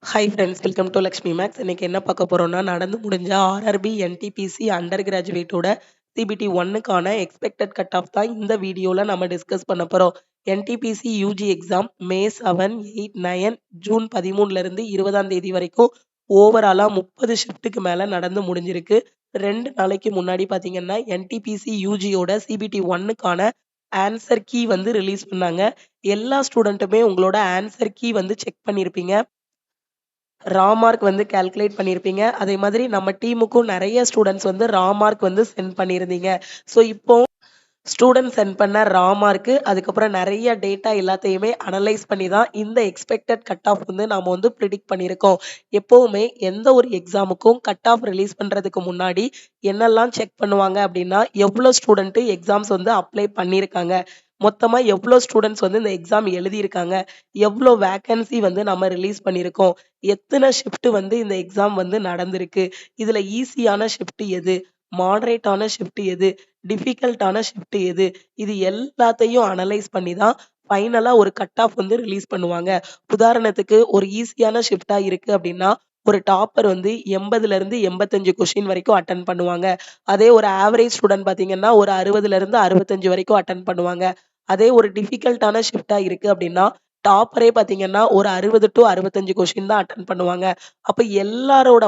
Hi friends, welcome to Lakshmi maths. இன்னைக்கு என்ன பார்க்க போறோம்னா, நடந்து முடிஞ்ச ஆர்ஆர்பி, என்டிபிசி அண்டர் கிராஜுவேட்டோட சிபிடி 1க்கான எக்ஸ்பெக்டட் கட் ஆஃப் தான் இந்த வீடியோல நம்ம டிஸ்கஸ் பண்ண போறோம். NTPC UG exam May 7, 8, 9, June 13ல இருந்து 20ஆம் தேதி வரைக்கும் ஓவராலா 30 ஷிஃப்ட்டுக்கு மேல நடந்து முடிஞ்சிருக்கு. 2 நாளைக்கு முன்னாடி பார்த்தீங்கன்னா, என்டிபிசி யூஜியோட சிபிடி 1க்கான ஆன்சர் கீ வந்து ரிலீஸ் பண்ணாங்க. எல்லா ஸ்டூடெண்ட்டுமே உங்களோட ஆன்சர் கீ வந்து செக் பண்ணியிருப்பீங்க. மார்க் வந்து கால்குலேட் பண்ணியிருப்பீங்க. அதே மாதிரி நம்ம டீமுக்கும் நெறைய ஸ்டூடண்ட்ஸ் வந்து மார்க் வந்து சென்ட் பண்ணியிருந்தீங்க. ஸோ இப்போ ஸ்டூடண்ட் சென்ட் பண்ண மார்க்கு, அதுக்கப்புறம் நெறைய டேட்டா எல்லாத்தையுமே அனலைஸ் பண்ணி தான் இந்த எக்ஸ்பெக்டட் கட் ஆஃப் வந்து நாம வந்து பிரிடிக்ட் பண்ணியிருக்கோம். எப்பவுமே எந்த ஒரு எக்ஸாமுக்கும் கட் ஆஃப் ரிலீஸ் பண்றதுக்கு முன்னாடி என்னெல்லாம் செக் பண்ணுவாங்க அப்படின்னா, எவ்வளோ ஸ்டூடண்ட் எக்ஸாம்ஸ் வந்து அப்ளை பண்ணியிருக்காங்க. மொத்தமா எவ்வளோ ஸ்டூடண்ட்ஸ் வந்து இந்த எக்ஸாம் எழுதியிருக்காங்க. எவ்வளோ வேக்கன்சி வந்து நம்ம ரிலீஸ் பண்ணியிருக்கோம். எத்தன ஷிஃப்ட் வந்து இந்த எக்ஸாம் வந்து நடந்திருக்கு. இதுல ஈஸியான ஷிஃப்ட் எது? மாடரேட்டான ஷிஃப்ட் எது? டிஃபிகல்ட்டான ஷிஃப்ட் எது? இது எல்லாத்தையும் அனலைஸ் பண்ணி தான் ஃபைனலா ஒரு கட் ஆஃப் வந்து ரிலீஸ் பண்ணுவாங்க. உதாரணத்துக்கு ஒரு ஈஸியான ஷிஃப்ட்டா இருக்கு அப்டின்னா, ஒரு டாப்பர் வந்து 80ல இருந்து 85 கொஸ்டின் வரைக்கும் அட்டெண்ட் பண்ணுவாங்க. அதே ஒரு ஆவரேஜ் ஸ்டூடண்ட் பார்த்தீங்கன்னா, ஒரு 60ல இருந்து 65 வரைக்கும் அட்டெண்ட் பண்ணுவாங்க. அதே ஒரு டிஃபிகல்ட்டான ஷிஃப்ட்டா இருக்கு அப்டின்னா, டாப்பரே பார்த்தீங்கன்னா, ஒரு 60 டூ 65 கொஸ்டின் தான் அட்டெண்ட் பண்ணுவாங்க. அப்ப எல்லாரோட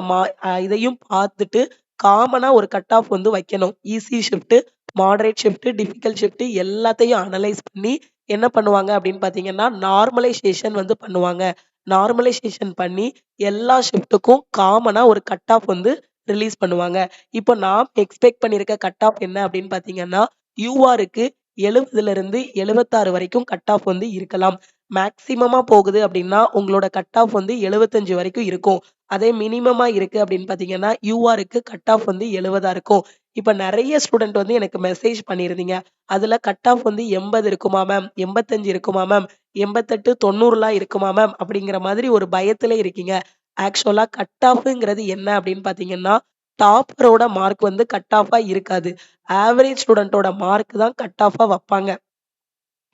இதையும் பார்த்துட்டு காமனா ஒரு கட் ஆஃப் வந்து வைக்கணும். Easy shift, moderate shift, difficult shift எல்லாத்தையும் அனலைஸ் பண்ணி என்ன பண்ணுவாங்க அப்படின்னு பார்த்தீங்கன்னா, நார்மலைசேஷன் வந்து பண்ணுவாங்க. நார்மலைசேஷன் பண்ணி எல்லா ஷிஃப்ட்டுக்கும் காமனா ஒரு கட் ஆஃப் வந்து ரிலீஸ் பண்ணுவாங்க. இப்போ நான் எக்ஸ்பெக்ட் பண்ணியிருக்க கட் ஆஃப் என்ன அப்படின்னு பார்த்தீங்கன்னா, யூஆருக்கு 70லிருந்து 76 வரைக்கும் கட் ஆஃப் வந்து இருக்கலாம். மேக்ஸிமமா போகுது அப்படின்னா, உங்களோட கட் ஆஃப் வந்து 75 வரைக்கும் இருக்கும். அதே மினிமமா இருக்கு அப்படின்னு பார்த்தீங்கன்னா, யூஆருக்கு கட் ஆஃப் வந்து 70ஆ இருக்கும். இப்ப நெறைய ஸ்டூடண்ட் வந்து எனக்கு மெசேஜ் பண்ணியிருந்தீங்க. அதுல கட் ஆஃப் வந்து 80 இருக்குமா மேம்? 85 இருக்குமா மேம்? 88, 90லாம் இருக்குமா மேம்? அப்படிங்கிற மாதிரி ஒரு பயத்திலே இருக்கீங்க. ஆக்சுவலா கட் ஆஃப்ங்கிறது என்ன அப்படின்னு பார்த்தீங்கன்னா, டாப்பரோட மார்க் வந்து கட் ஆஃபா இருக்காது. ஆவரேஜ் ஸ்டூடண்ட்டோட மார்க் தான் கட் ஆஃபா வப்பாங்க.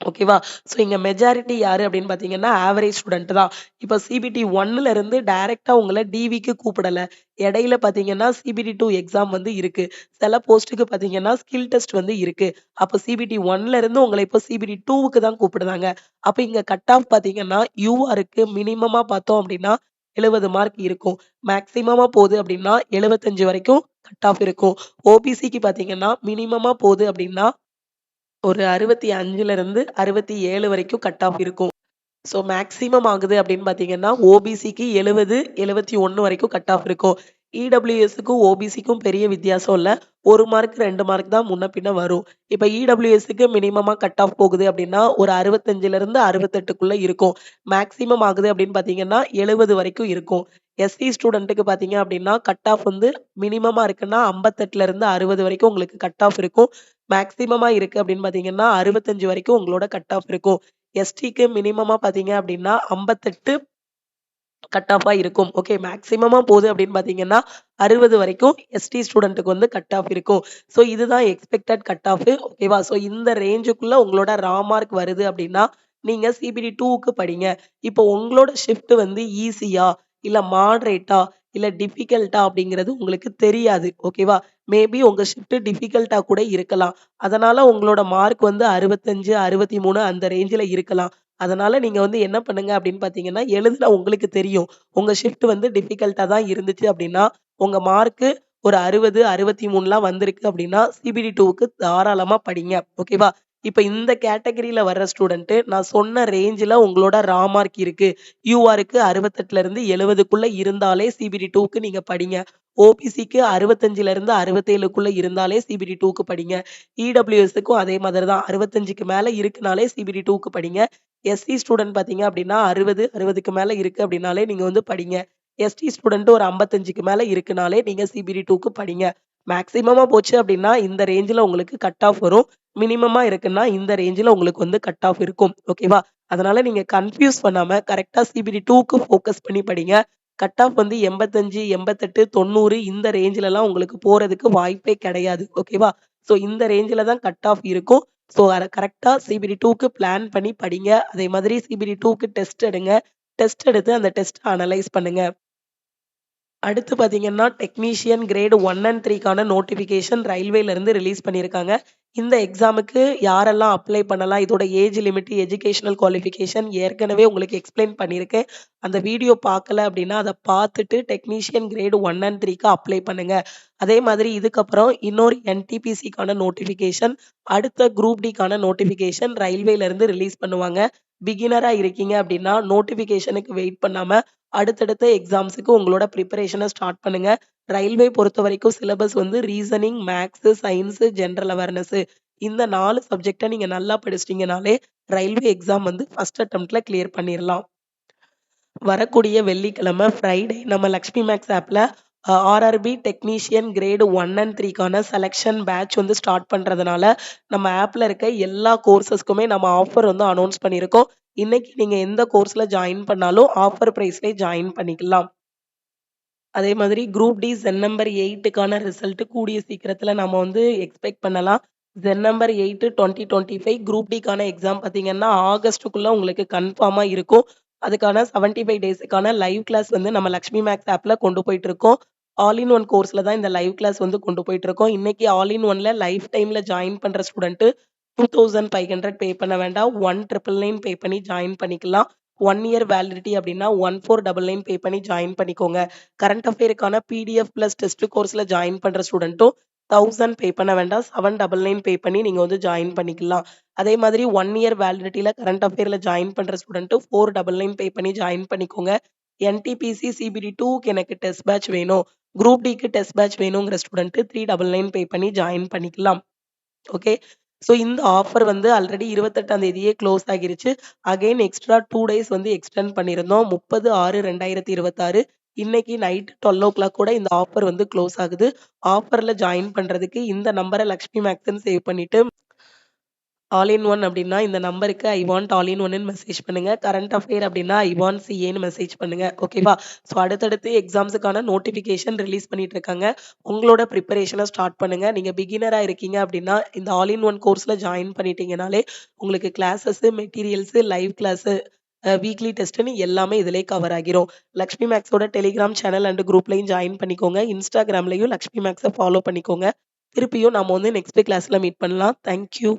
ஓகேவா? ஸோ இங்க மெஜாரிட்டி யாரு அப்படின்னு பார்த்தீங்கன்னா, ஆவரேஜ் ஸ்டூடண்ட் தான். இப்ப சிபிடி 1ல இருந்து டைரக்ட்டா உங்கள டிவிக்கு கூப்பிடல. இடையில பார்த்தீங்கன்னா, சிபிடி 2 எக்ஸாம் வந்து இருக்கு. சில போஸ்ட்டுக்கு பார்த்தீங்கன்னா, ஸ்கில் டெஸ்ட் வந்து இருக்கு. அப்ப சிபிடி 1ல இருந்து உங்கள இப்போ சிபிடி 2க்கு தான் கூப்பிடுறாங்க. அப்ப இங்க கட் ஆஃப் பார்த்தீங்கன்னா, யூஆருக்கு மினிமமா பார்த்தோம் அப்படின்னா, 70 மார்க் இருக்கும். மேக்ஸிமமா போது அப்படின்னா, 75 வரைக்கும் கட் ஆஃப் இருக்கும். ஓபிசிக்கு பார்த்தீங்கன்னா, மினிமமா போது அப்படின்னா ஒரு 65லிருந்து 67 வரைக்கும் கட் ஆஃப் இருக்கும். ஸோ மேக்ஸிமம் ஆகுது அப்படின்னு பார்த்தீங்கன்னா, ஓபிசிக்கு 70, 71 வரைக்கும் கட் ஆஃப் இருக்கும். இடபிள்யூஎஸ்ஸுக்கும், ஓபிசிக்கும் பெரிய வித்தியாசம் இல்ல. 1 மார்க், 2 மார்க் தான் முன்ன பின்ன வரும். இப்ப இடபிள்யூஎஸ்ஸுக்கு மினிமமா கட் ஆஃப் போகுது அப்படின்னா, ஒரு 65லிருந்து 68க்குள்ள இருக்கும். மேக்ஸிமம் ஆகுது அப்படின்னு பார்த்தீங்கன்னா, 70 வரைக்கும் இருக்கும். எஸ்சி ஸ்டூடண்ட்டுக்கு பார்த்தீங்க அப்படின்னா, கட் ஆஃப் வந்து மினிமமா இருக்குன்னா 58லிருந்து 60 வரைக்கும் உங்களுக்கு கட் ஆஃப் இருக்கும். மேக்ஸிமமா இருக்கு அப்படின்னு பார்த்தீங்கன்னா, 65 வரைக்கும் உங்களோட கட் ஆஃப் இருக்கும். எஸ்டிக்கு மினிமமா பார்த்தீங்க அப்படின்னா 58 கட் ஆஃபா இருக்கும். ஓகே மேக்ஸிமமா போது அப்படின்னு பார்த்தீங்கன்னா, 60 வரைக்கும் எஸ்டி ஸ்டூடண்ட்டுக்கு வந்து கட் ஆஃப் இருக்கும். ஸோ இதுதான் எக்ஸ்பெக்டட் கட் ஆஃப் ஓகேவா? ஸோ இந்த ரேஞ்சுக்குள்ள உங்களோட மார்க் வருது அப்படின்னா, நீங்க சிபிடி 2க்கு படிங்க. இப்போ உங்களோட ஷிஃப்ட் வந்து ஈஸியா, இல்ல மாடரேட்டா, இல்ல டிஃபிகல்ட்டா அப்படிங்கிறது உங்களுக்கு தெரியாது. ஓகேவா? மேபி உங்க ஷிஃப்ட் டிஃபிகல்ட்டா கூட இருக்கலாம். அதனால உங்களோட மார்க் வந்து 65, 63 அந்த ரேஞ்சுல இருக்கலாம். அதனால நீங்க வந்து என்ன பண்ணுங்க அப்படின்னு பார்த்தீங்கன்னா, எழுதுன உங்களுக்கு தெரியும். உங்க ஷிஃப்ட் வந்து டிஃபிகல்ட்டா தான் இருந்துச்சு அப்படின்னா, உங்க மார்க்கு ஒரு 60, 63லாம் வந்திருக்கு அப்படின்னா, சிபிடி 2க்கு தாராளமா படிங்க. ஓகேவா? இப்ப இந்த கேட்டகரில வர்ற ஸ்டூடண்ட் நான் சொன்ன ரேஞ்சுல உங்களோட மார்க் இருக்கு. யூஆருக்கு 68லிருந்து 70க்குள்ள இருந்தாலே சிபிடி 2க்கு நீங்க படிங்க. ஓபிசிக்கு 65லிருந்து 67க்குள்ள இருந்தாலே சிபிடி 2க்கு படிங்க. இடபிள்யூஎஸ்ஸுக்கும் அதே மாதிரி தான் 65க்கு மேல இருக்குனாலே சிபிடி 2க்கு படிங்க. எஸ்சி ஸ்டூடண்ட் பார்த்தீங்க அப்படின்னா 60, 60க்கு மேல இருக்கு அப்படின்னாலே நீங்க வந்து படிங்க. எஸ்டி ஸ்டூடண்ட் ஒரு 55க்கு மேல இருக்குனாலே நீங்க சிபிடி 2க்கு படிங்க. மேக்ஸிமமா போச்சு அப்படின்னா இந்த ரேஞ்சுல உங்களுக்கு கட் ஆஃப் வரும். மினிமமா இருக்குன்னா இந்த ரேஞ்சுல உங்களுக்கு வந்து கட் ஆஃப் இருக்கும். ஓகேவா? அதனால நீங்க கன்ஃப்யூஸ் பண்ணாம கரெக்ட்டா சிபிடி 2க்கு ஃபோக்கஸ் பண்ணி படிங்க. கட் ஆஃப் வந்து 85, 88, 90 இந்த ரேஞ்சுலலாம் உங்களுக்கு போறதுக்கு வாய்ப்பே கிடையாது. ஓகேவா? ஸோ இந்த ரேஞ்சுல தான் கட் ஆஃப் இருக்கும். ஸோ அத கரெக்ட்டா சிபிடி 2க்கு பிளான் பண்ணி படிங்க. அதே மாதிரி சிபிடி 2க்கு டெஸ்ட் எடுங்க. டெஸ்ட் எடுத்து அந்த டெஸ்ட்ட அனலைஸ் பண்ணுங்க. அடுத்து பார்த்தீங்கன்னா, டெக்னீஷியன் கிரேட் 1 அண்ட் 3க்கான நோட்டிஃபிகேஷன் ரயில்வேலருந்து ரிலீஸ் பண்ணியிருக்காங்க. இந்த எக்ஸாமுக்கு யாரெல்லாம் அப்ளை பண்ணலாம்? இதோட ஏஜ் லிமிட், எஜுகேஷனல் குவாலிஃபிகேஷன் ஏற்கனவே உங்களுக்கு எக்ஸ்ப்ளைன் பண்ணியிருக்கேன். அந்த வீடியோ பார்க்கல அப்டின்னா, அத பார்த்துட்டு டெக்னீஷியன் கிரேட் 1 அண்ட் 3க்கு அப்ளை பண்ணுங்க. அதே மாதிரி இதுக்கப்புறம் இன்னொரு என்டிபிசிக்கான நோட்டிஃபிகேஷன், அடுத்த குரூப் டிக்கான நோட்டிஃபிகேஷன் ரயில்வேலருந்து ரிலீஸ் பண்ணுவாங்க. பிகினரா இருக்கீங்க அப்டின்னா, நோட்டிஃபிகேஷனுக்கு வெயிட் பண்ணாம அடுத்தடுத்த எக்ஸாம்ஸுக்கு உங்களோட ப்ரிப்பரேஷன ஸ்டார்ட் பண்ணுங்க. ரயில்வே பொறுத்தவரைக்கும் சிலபஸ் வந்து reasoning, maths, science, general awareness இந்த 4 சப்ஜெக்ட்ட நீங்க நல்லா படிச்சிட்டீங்கனாலே, ரயில்வே எக்ஸாம் வந்து ஃபர்ஸ்ட் அட்டெம்ப்ட்ல கிளியர் பண்ணிறலாம். வரக்கூடிய வெள்ளிக்கிழமை ஃப்ரைடே நம்ம லக்ஷ்மி மேக்ஸ் ஆப்ல ஆர்ஆர்பி டெக்னீஷியன் கிரேட் 1 அண்ட் 3க்கான செலக்ஷன் பேட்ச் வந்து ஸ்டார்ட் பண்றதுனால, நம்ம ஆப்ல இருக்க எல்லா கோர்சஸ்க்குமே நம்ம ஆஃபர் வந்து அனௌன்ஸ் பண்ணியிருக்கோம். இன்னைக்கு நீங்க எந்த கோர்ஸ்ல ஜாயின் பண்ணாலும் ஆஃபர் பிரைஸ்லயே ஜாயின் பண்ணிக்கலாம். அதே மாதிரி குரூப் டி சென் நம்பர் 8க்கான ரிசல்ட் கூடிய சீக்கிரத்துல நம்ம வந்து எக்ஸ்பெக்ட் பண்ணலாம். சென் நம்பர் 8 2025 குரூப் டிக்கான எக்ஸாம் பார்த்தீங்கன்னா, ஆகஸ்ட்டுக்குள்ள உங்களுக்கு கன்ஃபார்மா இருக்கும். அதுக்கான 75 டேஸுக்கான லைவ் கிளாஸ் வந்து நம்ம லக்ஷ்மி மேக்ஸ் ஆப்ல கொண்டு போயிட்டு இருக்கோம். ஆல் இன் ஒன் கோர்ஸ்ல தான் இந்த லைவ் கிளாஸ் வந்து கொண்டு போயிட்டு இருக்கோம். இன்னைக்கு ஆல் இன் ஒன்ல லைஃப் டைம்ல ஜாயின் பண்ற ஸ்டூடெண்ட் 2500 பே பண்ண வேண்டாம். 1999 பே பண்ணி ஜாயின் பண்ணிக்கலாம். 1 இயர் வேலிடிட்டி அப்டின்னா 1499 பே பண்ணி ஜாயின் பண்ணிக்கோங்க. கரண்ட் அஃபேருக்கான பிடிஎஃப் பிளஸ் டெஸ்ட் கோர்ஸ்ல ஜாயின் பண்ற ஸ்டூடெண்ட்டும் 1000 பே பண்ண வேண்டாம். 799 பே பண்ணி நீங்க வந்து ஜாயின் பண்ணிக்கலாம். அதே மாதிரி 1 இயர் வேலிடிட்டில கரண்ட் அஃபேர்ல ஜாயின் பண்ற ஸ்டூடெண்ட் 499 பே பண்ணி ஜாயின் பண்ணிக்கோங்க. என்டிபிசி சிபிடி 2க்கு எனக்கு டெஸ்ட் பேட்ச் வேணும். குரூப் டிக்கு டெஸ்ட் பேட்ச் வேணுங்கிற ஸ்டூடெண்ட் 399 பே பண்ணி ஜாயின் பண்ணிக்கலாம். ஓகே. ஸோ இந்த ஆஃபர் வந்து ஆல்ரெடி 28ஆம் தேதியே க்ளோஸ் ஆகிருச்சு. அகைன் எக்ஸ்ட்ரா 2 டேஸ் வந்து எக்ஸ்டெண்ட் பண்ணியிருந்தோம். 30/6/2026 இன்னைக்கு நைட் 12:00 கூட இந்த ஆஃபர் வந்து க்ளோஸ் ஆகுது. ஆஃபர்ல ஜாயின் பண்றதுக்கு இந்த நம்பர லக்ஷ்மி மேக்ஸ்ன்னு சேவ் பண்ணிட்டு ஆல் இன் ஒன் அப்டின்னா இந்த நம்பருக்கு ஐ வாண்ட் ஆல் இன் ஒன்னு மெசேஜ் பண்ணுங்க. கரண்ட் அஃபேர் அப்டின்னா ஐ வாண்ட் சிஏன்னு மெசேஜ் பண்ணுங்க. ஓகேவா? ஸோ அடுத்தடுத்து எக்ஸாம்ஸுக்கான நோட்டிஃபிகேஷன் ரிலீஸ் பண்ணிட்டு இருக்காங்க. உங்களோட ப்ரிப்பரேஷன ஸ்டார்ட் பண்ணுங்க. நீங்க பிகினரா இருக்கீங்க அப்டின்னா, இந்த ஆல் இன் ஒன் கோர்ஸ்ல ஜாயின் பண்ணிட்டீங்கனாலே, உங்களுக்கு classes, materials, live class weekly டெஸ்ட்ன்னு எல்லாமே இதிலயே கவர் ஆகிரும். லக்ஷ்மி மேக்ஸோட டெலிகிராம் சேனல் அண்ட் குரூப்லயும் ஜாயின் பண்ணிக்கோங்க. இன்ஸ்டாகிராம்லயும் லக்ஷ்மி மேக்ஸ ஃபாலோ பண்ணிக்கோங்க. திருப்பியும் நாம வந்து நெக்ஸ்ட் கிளாஸ்ல மீட் பண்ணலாம். Thank you.